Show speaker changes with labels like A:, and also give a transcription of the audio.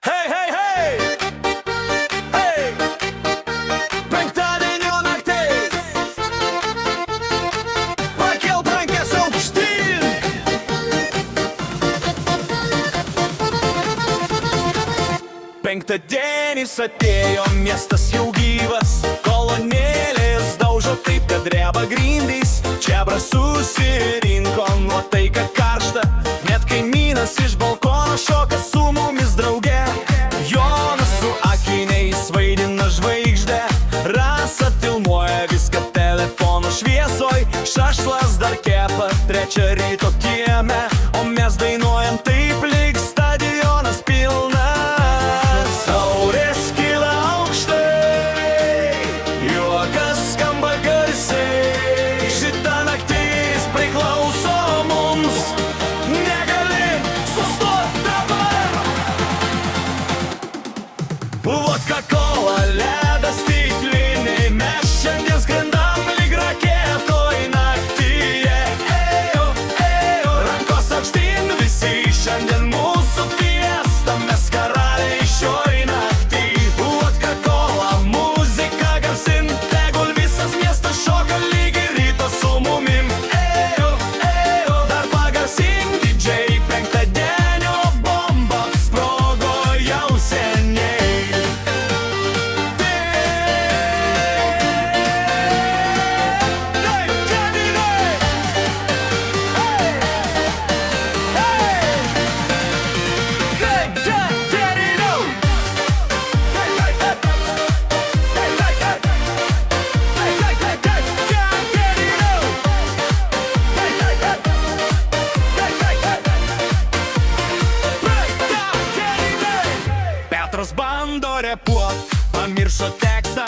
A: Hei, hei, hei! Hei! Penktadienio naktis! Pakelk rankas aukštyn! Penktadienis atėjo, miestas jau gyvas, kolonėlės daužo taip, kad dreba grindys. Čebra susirinko, nuotaika karšta, net kaimynas iš balkono šoka su mumis drauge. Jonas su akiniais vaidina žvaigždę, Rasa filmuoja viską telefono šviesoj, šašlas dar kepa 3 ryto kieme, o mes dainuojam taip lyg stadionas pilnas. Taurės kyla aukštai, juokas skamba garsiai, šita naktis priklauso mums, negali sustot dabar. Vodka, kola, ledas stikliniai, mes šiandien skrendam lyg raketoj naktyje. Ejo, ejo, rankos aukštyn visi, šiandien mūsų fiesta, mes karaliai šioj naktį. Vodka, kola, muzika garsint, tegul visas miestas šoka lyg ryto su mumim. Ejo, ejo, dar pagarsink DJ, penktadienio bomba sprogo jau seniai. Petras bando repuot, pamiršo tekstą,